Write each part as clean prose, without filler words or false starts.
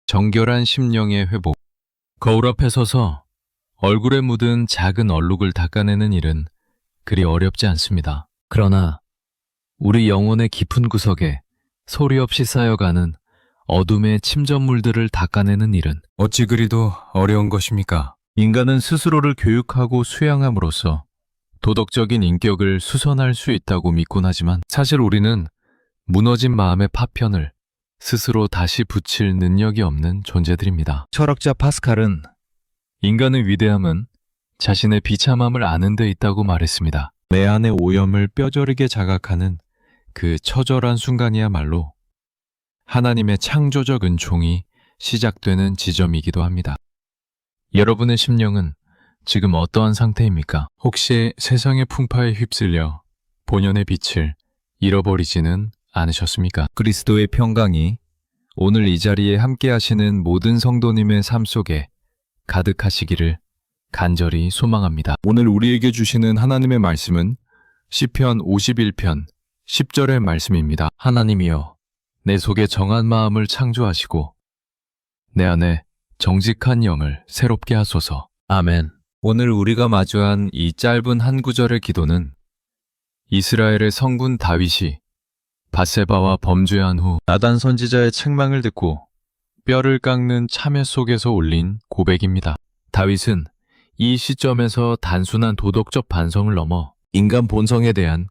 정결한 심령의 회복. 거울 앞에 서서 얼굴에 묻은 작은 얼룩을 닦아내는 일은 그리 어렵지 않습니다. 그러나 우리 영혼의 깊은 구석에 소리 없이 쌓여가는 어둠의 침전물들을 닦아내는 일은 어찌 그리도 어려운 것입니까? 인간은 스스로를 교육하고 수양함으로써 도덕적인 인격을 수선할 수 있다고 믿곤 하지만 사실 우리는 무너진 마음의 파편을 스스로 다시 붙일 능력이 없는 존재들입니다. 철학자 파스칼은 인간의 위대함은 자신의 비참함을 아는 데 있다고 말했습니다. 내 안의 오염을 뼈저리게 자각하는 그 처절한 순간이야말로 하나님의 창조적 은총이 시작되는 지점이기도 합니다. 여러분의 심령은 지금 어떠한 상태입니까? 혹시 세상의 풍파에 휩쓸려 본연의 빛을 잃어버리지는 않으셨습니까? 그리스도의 평강이 오늘 이 자리에 함께 하시는 모든 성도님의 삶 속에 가득하시기를 간절히 소망합니다. 오늘 우리에게 주시는 하나님의 말씀은 시편 51편 10절의 말씀입니다. 하나님이여, 내 속에 정한 마음을 창조하시고 내 안에 정직한 영을 새롭게 하소서. 아멘. 오늘 우리가 마주한 이 짧은 한 구절의 기도는 이스라엘의 성군 다윗이 밧세바와 범죄한 후 나단 선지자의 책망을 듣고 뼈를 깎는 참회 속에서 올린 고백입니다. 다윗은 이 시점에서 단순한 도덕적 반성을 넘어 인간 본성에 대한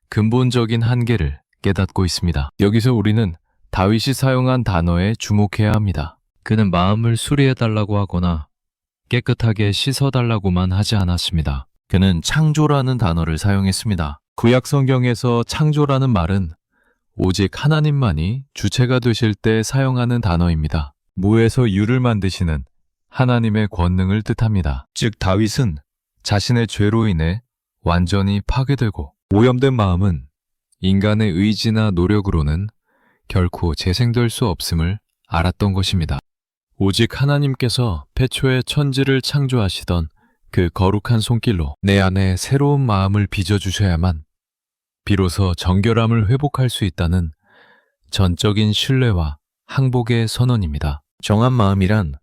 근본적인 한계를 깨닫고 있습니다. 여기서 우리는 다윗이 사용한 단어에 주목해야 합니다. 그는 마음을 수리해달라고 하거나 깨끗하게 씻어달라고만 하지 않았습니다. 그는 창조라는 단어를 사용했습니다. 구약 성경에서 창조라는 말은 오직 하나님만이 주체가 되실 때 사용하는 단어입니다. 무에서 유를 만드시는 하나님의 권능을 뜻합니다. 즉 다윗은 자신의 죄로 인해 완전히 파괴되고 오염된 마음은 인간의 의지나 노력으로는 결코 재생될 수 없음을 알았던 것입니다. 오직 하나님께서 태초에 천지를 창조하시던 그 거룩한 손길로 내 안에 새로운 마음을 빚어주셔야만 비로소 정결함을 회복할 수 있다는 전적인 신뢰와 항복의 선언입니다. 정한 마음이란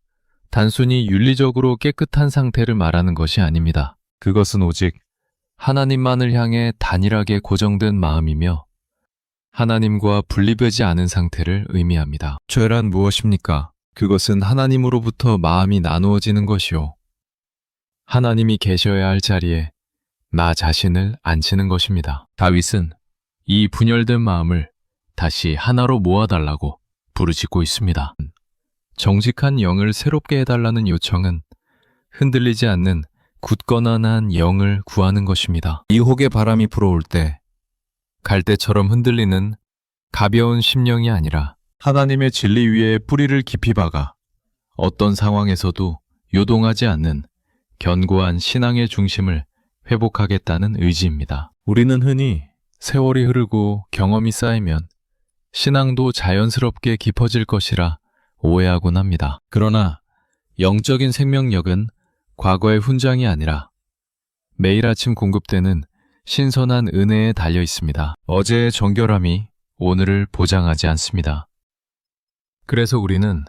단순히 윤리적으로 깨끗한 상태를 말하는 것이 아닙니다. 그것은 오직 하나님만을 향해 단일하게 고정된 마음이며 하나님과 분리되지 않은 상태를 의미합니다. 죄란 무엇입니까? 그것은 하나님으로부터 마음이 나누어지는 것이요, 하나님이 계셔야 할 자리에 나 자신을 앉히는 것입니다. 다윗은 이 분열된 마음을 다시 하나로 모아달라고 부르짖고 있습니다. 정직한 영을 새롭게 해달라는 요청은 흔들리지 않는 굳건한 영을 구하는 것입니다. 이혹의 바람이 불어올 때 갈대처럼 흔들리는 가벼운 심령이 아니라 하나님의 진리 위에 뿌리를 깊이 박아 어떤 상황에서도 요동하지 않는 견고한 신앙의 중심을 회복하겠다는 의지입니다. 우리는 흔히 세월이 흐르고 경험이 쌓이면 신앙도 자연스럽게 깊어질 것이라 오해하곤 합니다. 그러나 영적인 생명력은 과거의 훈장이 아니라 매일 아침 공급되는 신선한 은혜에 달려 있습니다. 어제의 정결함이 오늘을 보장하지 않습니다. 그래서 우리는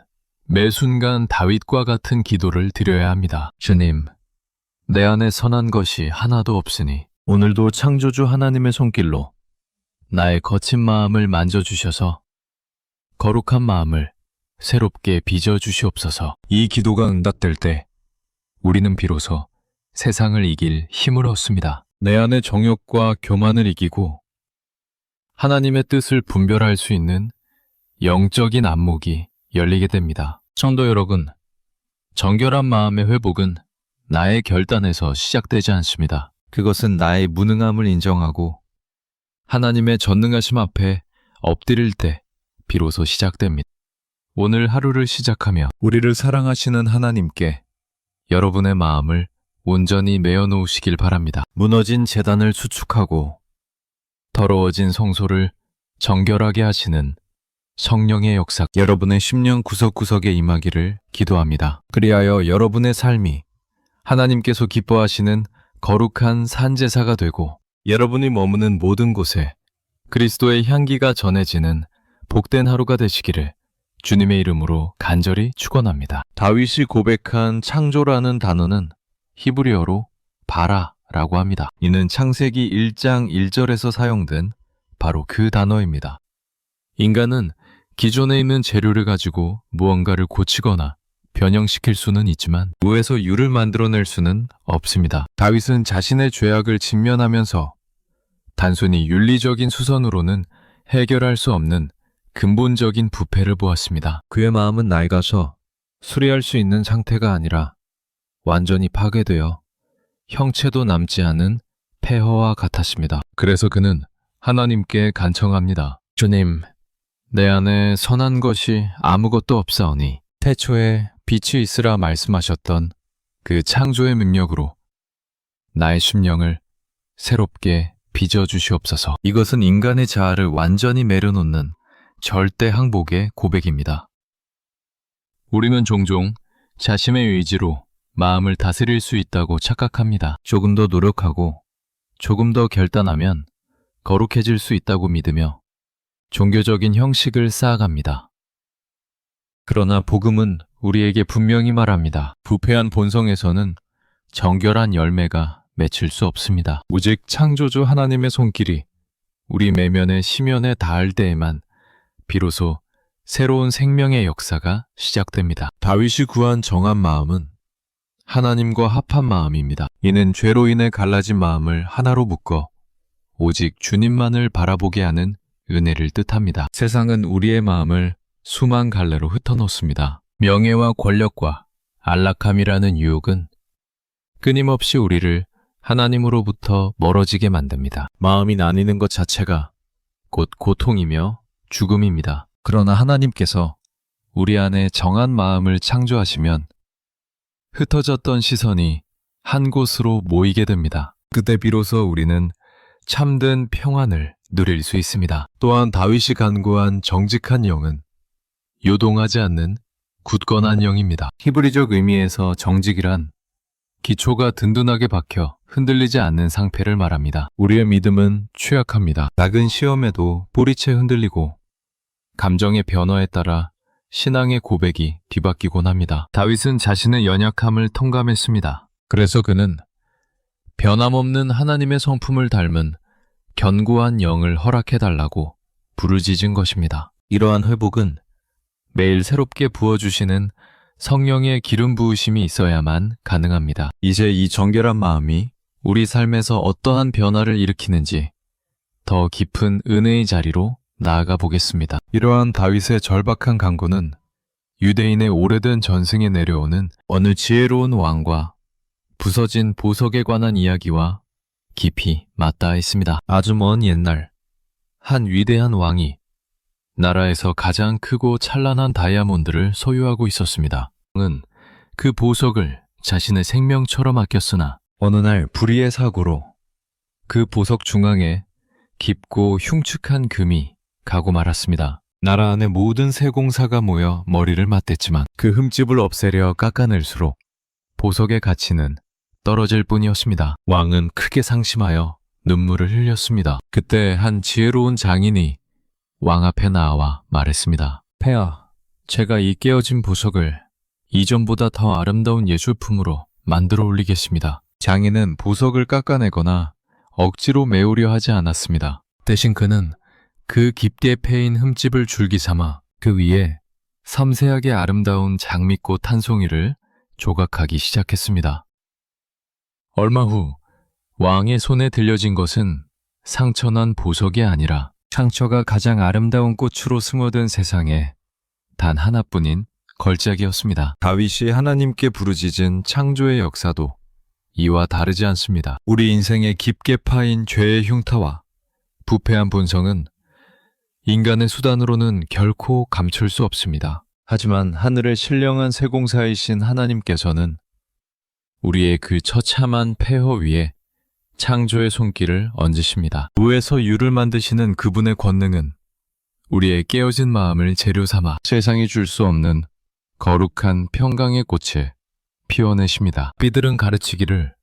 매 순간 다윗과 같은 기도를 드려야 합니다. 주님, 내 안에 선한 것이 하나도 없으니 오늘도 창조주 하나님의 손길로 나의 거친 마음을 만져주셔서 거룩한 마음을 새롭게 빚어주시옵소서. 이 기도가 응답될 때 우리는 비로소 세상을 이길 힘을 얻습니다. 내 안의 정욕과 교만을 이기고 하나님의 뜻을 분별할 수 있는 영적인 안목이 열리게 됩니다. 성도 여러분, 정결한 마음의 회복은 나의 결단에서 시작되지 않습니다. 그것은 나의 무능함을 인정하고 하나님의 전능하심 앞에 엎드릴 때 비로소 시작됩니다. 오늘 하루를 시작하며 우리를 사랑하시는 하나님께 여러분의 마음을 온전히 메어 놓으시길 바랍니다. 무너진 제단을 수축하고 더러워진 성소를 정결하게 하시는 성령의 역사, 여러분의 심령 구석구석에 임하기를 기도합니다. 그리하여 여러분의 삶이 하나님께서 기뻐하시는 거룩한 산제사가 되고 여러분이 머무는 모든 곳에 그리스도의 향기가 전해지는 복된 하루가 되시기를 주님의 이름으로 간절히 축원합니다. 다윗이 고백한 창조라는 단어는 히브리어로 바라라고 합니다. 이는 창세기 1장 1절에서 사용된 바로 그 단어입니다. 인간은 기존에 있는 재료를 가지고 무언가를 고치거나 변형시킬 수는 있지만 무에서 유를 만들어낼 수는 없습니다. 다윗은 자신의 죄악을 직면하면서 단순히 윤리적인 수선으로는 해결할 수 없는 근본적인 부패를 보았습니다. 그의 마음은 낡아서 수리할 수 있는 상태가 아니라 완전히 파괴되어 형체도 남지 않은 폐허와 같았습니다. 그래서 그는 하나님께 간청합니다. 주님, 내 안에 선한 것이 아무것도 없사오니 태초에 빛이 있으라 말씀하셨던 그 창조의 능력으로 나의 심령을 새롭게 빚어주시옵소서. 이것은 인간의 자아를 완전히 내려놓는 절대 항복의 고백입니다. 우리는 종종 자신의 의지로 마음을 다스릴 수 있다고 착각합니다. 조금 더 노력하고 조금 더 결단하면 거룩해질 수 있다고 믿으며 종교적인 형식을 쌓아갑니다. 그러나 복음은 우리에게 분명히 말합니다. 부패한 본성에서는 정결한 열매가 맺힐 수 없습니다. 오직 창조주 하나님의 손길이 우리 내면의 심연에 닿을 때에만 비로소 새로운 생명의 역사가 시작됩니다. 다윗이 구한 정한 마음은 하나님과 합한 마음입니다. 이는 죄로 인해 갈라진 마음을 하나로 묶어 오직 주님만을 바라보게 하는 은혜를 뜻합니다. 세상은 우리의 마음을 수만 갈래로 흩어놓습니다. 명예와 권력과 안락함이라는 유혹은 끊임없이 우리를 하나님으로부터 멀어지게 만듭니다. 마음이 나뉘는 것 자체가 곧 고통이며 죽음입니다. 그러나 하나님께서 우리 안에 정한 마음을 창조하시면 흩어졌던 시선이 한 곳으로 모이게 됩니다. 그때 비로소 우리는 참된 평안을 누릴 수 있습니다. 또한 다윗이 간구한 정직한 영은 요동하지 않는 굳건한 영입니다. 히브리적 의미에서 정직이란 기초가 든든하게 박혀 흔들리지 않는 상태를 말합니다. 우리의 믿음은 취약합니다. 작은 시험에도 뿌리채 흔들리고 감정의 변화에 따라 신앙의 고백이 뒤바뀌곤 합니다. 다윗은 자신의 연약함을 통감했습니다. 그래서 그는 변함없는 하나님의 성품을 닮은 견고한 영을 허락해달라고 부르짖은 것입니다. 이러한 회복은 매일 새롭게 부어주시는 성령의 기름 부으심이 있어야만 가능합니다. 이제 이 정결한 마음이 우리 삶에서 어떠한 변화를 일으키는지 더 깊은 은혜의 자리로 나아가 보겠습니다. 이러한 다윗의 절박한 간구는 유대인의 오래된 전승에 내려오는 어느 지혜로운 왕과 부서진 보석에 관한 이야기와 깊이 맞닿아 있습니다. 아주 먼 옛날 한 위대한 왕이 나라에서 가장 크고 찬란한 다이아몬드를 소유하고 있었습니다. 왕은 그 보석을 자신의 생명처럼 아꼈으나 어느 날 불의의 사고로 그 보석 중앙에 깊고 흉측한 금이 가고 말았습니다. 나라 안의 모든 세공사가 모여 머리를 맞댔지만 그 흠집을 없애려 깎아낼수록 보석의 가치는 떨어질 뿐이었습니다. 왕은 크게 상심하여 눈물을 흘렸습니다. 그때 한 지혜로운 장인이 왕 앞에 나와 말했습니다. 폐하, 제가 이 깨어진 보석을 이전보다 더 아름다운 예술품으로 만들어 올리겠습니다. 장인은 보석을 깎아내거나 억지로 메우려 하지 않았습니다. 대신 그는 그 깊게 패인 흠집을 줄기 삼아 그 위에 섬세하게 아름다운 장미꽃 한 송이를 조각하기 시작했습니다. 얼마 후 왕의 손에 들려진 것은 상처난 보석이 아니라 상처가 가장 아름다운 꽃으로 스며든 세상에 단 하나뿐인 걸작이었습니다. 다윗이 하나님께 부르짖은 창조의 역사도 이와 다르지 않습니다. 우리 인생에 깊게 파인 죄의 흉터와 부패한 본성은 인간의 수단으로는 결코 감출 수 없습니다. 하지만 하늘의 신령한 세공사이신 하나님께서는 우리의 그 처참한 폐허 위에 창조의 손길을 얹으십니다. 무에서 유를 만드시는 그분의 권능은 우리의 깨어진 마음을 재료 삼아 세상이 줄 수 없는 거룩한 평강의 꽃을 피워내십니다. 비들은 가르치기를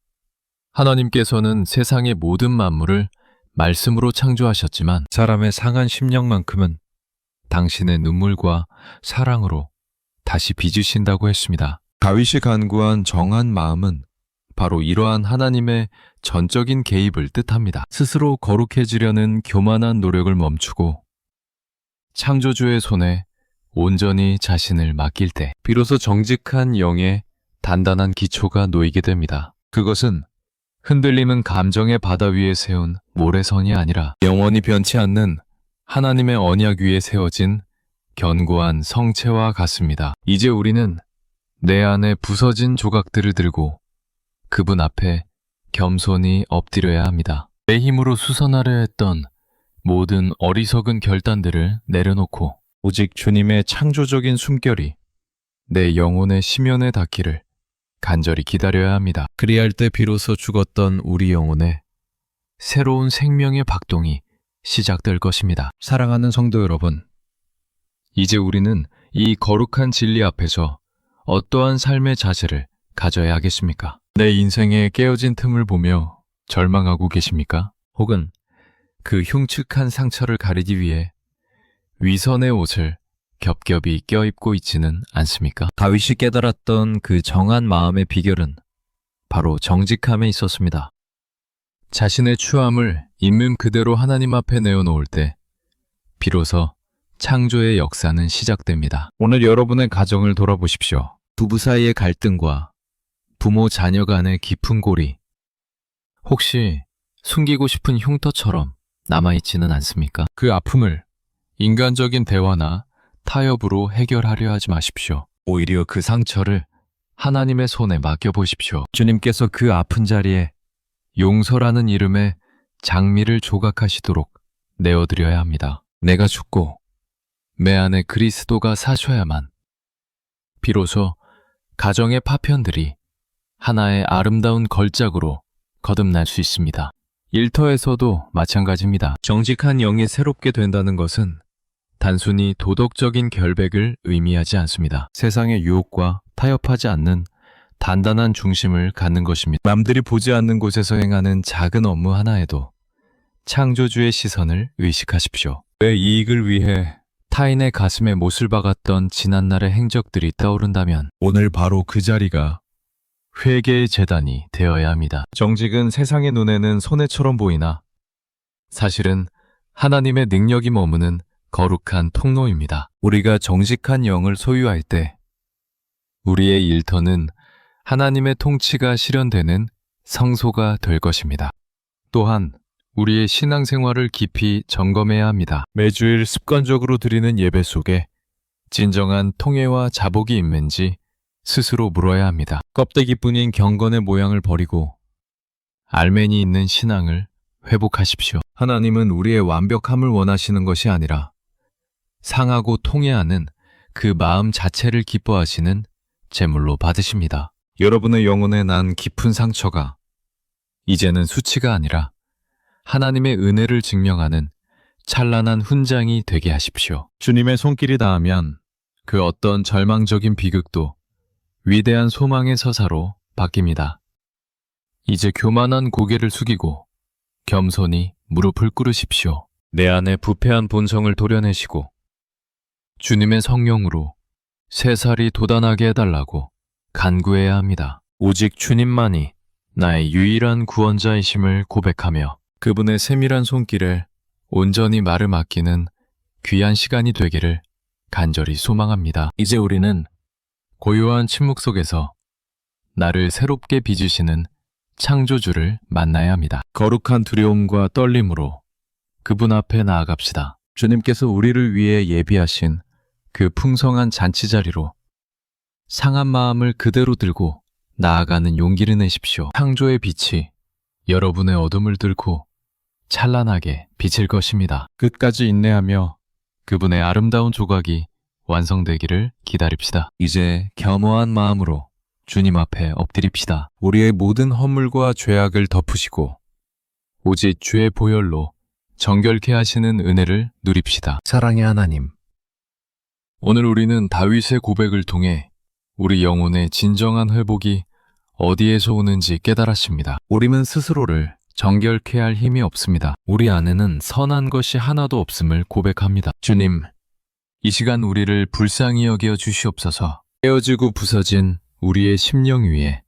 하나님께서는 세상의 모든 만물을 말씀으로 창조하셨지만 사람의 상한 심령만큼은 당신의 눈물과 사랑으로 다시 빚으신다고 했습니다. 다윗이 간구한 정한 마음은 바로 이러한 하나님의 전적인 개입을 뜻합니다. 스스로 거룩해지려는 교만한 노력을 멈추고 창조주의 손에 온전히 자신을 맡길 때 비로소 정직한 영의 단단한 기초가 놓이게 됩니다. 그것은 흔들리는 감정의 바다 위에 세운 모래선이 아니라 영원히 변치 않는 하나님의 언약 위에 세워진 견고한 성체와 같습니다. 이제 우리는 내 안에 부서진 조각들을 들고 그분 앞에 겸손히 엎드려야 합니다. 내 힘으로 수선하려 했던 모든 어리석은 결단들을 내려놓고 오직 주님의 창조적인 숨결이 내 영혼의 심연에 닿기를 간절히 기다려야 합니다. 그리할 때 비로소 죽었던 우리 영혼에 새로운 생명의 박동이 시작될 것입니다. 사랑하는 성도 여러분, 이제 우리는 이 거룩한 진리 앞에서 어떠한 삶의 자세를 가져야 하겠습니까? 내 인생의 깨어진 틈을 보며 절망하고 계십니까? 혹은 그 흉측한 상처를 가리기 위해 위선의 옷을 겹겹이 껴입고 있지는 않습니까? 다윗이 깨달았던 그 정한 마음의 비결은 바로 정직함에 있었습니다. 자신의 추함을 있는 그대로 하나님 앞에 내어놓을 때 비로소 창조의 역사는 시작됩니다. 오늘 여러분의 가정을 돌아보십시오. 부부 사이의 갈등과 부모 자녀 간의 깊은 골이 혹시 숨기고 싶은 흉터처럼 남아있지는 않습니까? 그 아픔을 인간적인 대화나 타협으로 해결하려 하지 마십시오. 오히려 그 상처를 하나님의 손에 맡겨보십시오. 주님께서 그 아픈 자리에 용서라는 이름의 장미를 조각하시도록 내어드려야 합니다. 내가 죽고 내 안에 그리스도가 사셔야만 비로소 가정의 파편들이 하나의 아름다운 걸작으로 거듭날 수 있습니다. 일터에서도 마찬가지입니다. 정직한 영이 새롭게 된다는 것은 단순히 도덕적인 결백을 의미하지 않습니다. 세상의 유혹과 타협하지 않는 단단한 중심을 갖는 것입니다. 남들이 보지 않는 곳에서 행하는 작은 업무 하나에도 창조주의 시선을 의식하십시오. 내 이익을 위해 타인의 가슴에 못을 박았던 지난날의 행적들이 떠오른다면 오늘 바로 그 자리가 회개의 제단이 되어야 합니다. 정직은 세상의 눈에는 손해처럼 보이나 사실은 하나님의 능력이 머무는 거룩한 통로입니다. 우리가 정직한 영을 소유할 때 우리의 일터는 하나님의 통치가 실현되는 성소가 될 것입니다. 또한 우리의 신앙생활을 깊이 점검해야 합니다. 매주일 습관적으로 드리는 예배 속에 진정한 통회와 자복이 있는지 스스로 물어야 합니다. 껍데기뿐인 경건의 모양을 버리고 알맹이 있는 신앙을 회복하십시오. 하나님은 우리의 완벽함을 원하시는 것이 아니라 상하고 통회하는 그 마음 자체를 기뻐하시는 제물로 받으십니다. 여러분의 영혼에 난 깊은 상처가 이제는 수치가 아니라 하나님의 은혜를 증명하는 찬란한 훈장이 되게 하십시오. 주님의 손길이 닿으면 그 어떤 절망적인 비극도 위대한 소망의 서사로 바뀝니다. 이제 교만한 고개를 숙이고 겸손히 무릎을 꿇으십시오. 내 안에 부패한 본성을 도려내시고 주님의 성령으로 새살이 돋아나게 해달라고 간구해야 합니다. 오직 주님만이 나의 유일한 구원자이심을 고백하며 그분의 세밀한 손길에 온전히 말을 맡기는 귀한 시간이 되기를 간절히 소망합니다. 이제 우리는 고요한 침묵 속에서 나를 새롭게 빚으시는 창조주를 만나야 합니다. 거룩한 두려움과 떨림으로 그분 앞에 나아갑시다. 주님께서 우리를 위해 예비하신 그 풍성한 잔치 자리로 상한 마음을 그대로 들고 나아가는 용기를 내십시오. 창조의 빛이 여러분의 어둠을 뚫고 찬란하게 비칠 것입니다. 끝까지 인내하며 그분의 아름다운 조각이 완성되기를 기다립시다. 이제 겸허한 마음으로 주님 앞에 엎드립시다. 우리의 모든 허물과 죄악을 덮으시고 오직 주의 보혈로 정결케 하시는 은혜를 누립시다. 사랑의 하나님, 오늘 우리는 다윗의 고백을 통해 우리 영혼의 진정한 회복이 어디에서 오는지 깨달았습니다. 우리는 스스로를 정결케 할 힘이 없습니다. 우리 안에는 선한 것이 하나도 없음을 고백합니다. 주님, 이 시간 우리를 불쌍히 여겨 주시옵소서. 깨어지고 부서진 우리의 심령 위에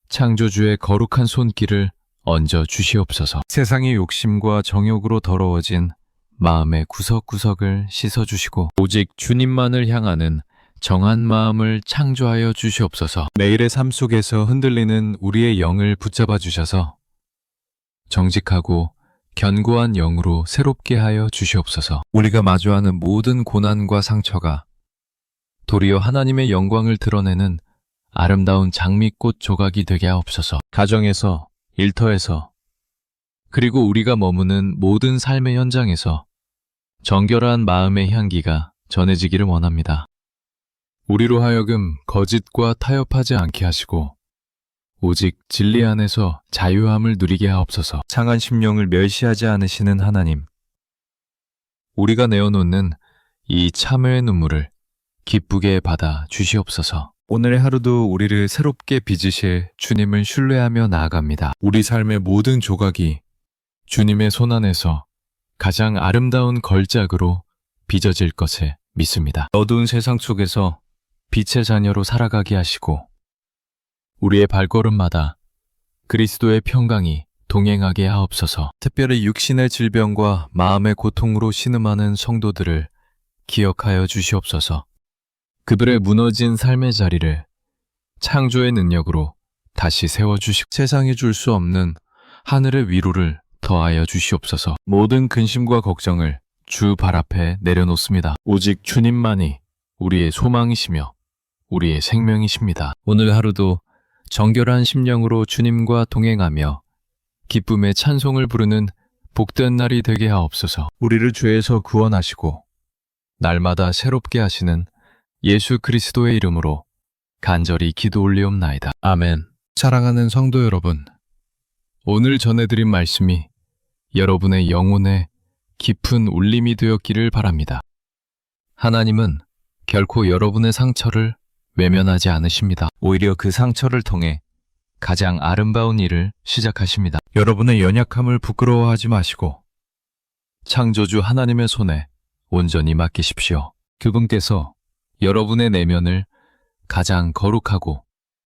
창조주의 거룩한 손길을 얹어 주시옵소서. 세상의 욕심과 정욕으로 더러워진 마음의 구석구석을 씻어주시고 오직 주님만을 향하는 정한 마음을 창조하여 주시옵소서. 매일의 삶 속에서 흔들리는 우리의 영을 붙잡아 주셔서 정직하고 견고한 영으로 새롭게 하여 주시옵소서. 우리가 마주하는 모든 고난과 상처가 도리어 하나님의 영광을 드러내는 아름다운 장미꽃 조각이 되게 하옵소서. 가정에서, 일터에서, 그리고 우리가 머무는 모든 삶의 현장에서 정결한 마음의 향기가 전해지기를 원합니다. 우리로 하여금 거짓과 타협하지 않게 하시고 오직 진리 안에서 자유함을 누리게 하옵소서. 상한 심령을 멸시하지 않으시는 하나님, 우리가 내어놓는 이 참회의 눈물을 기쁘게 받아 주시옵소서. 오늘의 하루도 우리를 새롭게 빚으실 주님을 신뢰하며 나아갑니다. 우리 삶의 모든 조각이 주님의 손 안에서 가장 아름다운 걸작으로 빚어질 것을 믿습니다. 어두운 세상 속에서 빛의 자녀로 살아가게 하시고 우리의 발걸음마다 그리스도의 평강이 동행하게 하옵소서. 특별히 육신의 질병과 마음의 고통으로 신음하는 성도들을 기억하여 주시옵소서. 그들의 무너진 삶의 자리를 창조의 능력으로 다시 세워주시고 세상이 줄 수 없는 하늘의 위로를 더하여 주시옵소서. 모든 근심과 걱정을 주 발 앞에 내려놓습니다. 오직 주님만이 우리의 소망이시며 우리의 생명이십니다. 오늘 하루도 정결한 심령으로 주님과 동행하며 기쁨의 찬송을 부르는 복된 날이 되게 하옵소서. 우리를 죄에서 구원하시고 날마다 새롭게 하시는 예수 그리스도의 이름으로 간절히 기도 올리옵나이다. 아멘. 사랑하는 성도 여러분, 오늘 전해드린 말씀이 여러분의 영혼에 깊은 울림이 되었기를 바랍니다. 하나님은 결코 여러분의 상처를 외면하지 않으십니다. 오히려 그 상처를 통해 가장 아름다운 일을 시작하십니다. 여러분의 연약함을 부끄러워하지 마시고 창조주 하나님의 손에 온전히 맡기십시오. 그분께서 여러분의 내면을 가장 거룩하고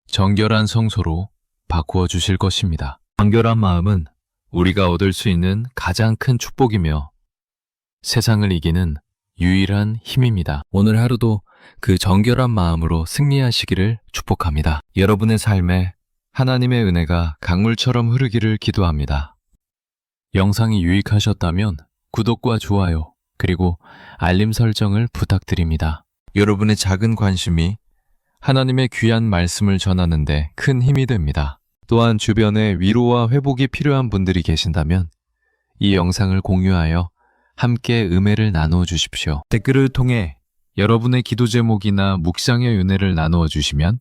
정결한 성소로 바꾸어 주실 것입니다. 정결한 마음은 우리가 얻을 수 있는 가장 큰 축복이며 세상을 이기는 유일한 힘입니다. 오늘 하루도 그 정결한 마음으로 승리하시기를 축복합니다. 여러분의 삶에 하나님의 은혜가 강물처럼 흐르기를 기도합니다. 영상이 유익하셨다면 구독과 좋아요 그리고 알림 설정을 부탁드립니다. 여러분의 작은 관심이 하나님의 귀한 말씀을 전하는 데 큰 힘이 됩니다. 또한 주변에 위로와 회복이 필요한 분들이 계신다면 이 영상을 공유하여 함께 은혜를 나누어 주십시오. 댓글을 통해 여러분의 기도 제목이나 묵상의 은혜를 나누어 주시면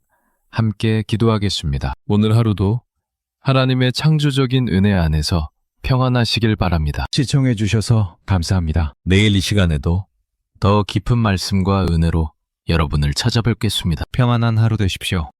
함께 기도하겠습니다. 오늘 하루도 하나님의 창조적인 은혜 안에서 평안하시길 바랍니다. 시청해 주셔서 감사합니다. 내일 이 시간에도 더 깊은 말씀과 은혜로 여러분을 찾아뵙겠습니다. 평안한 하루 되십시오.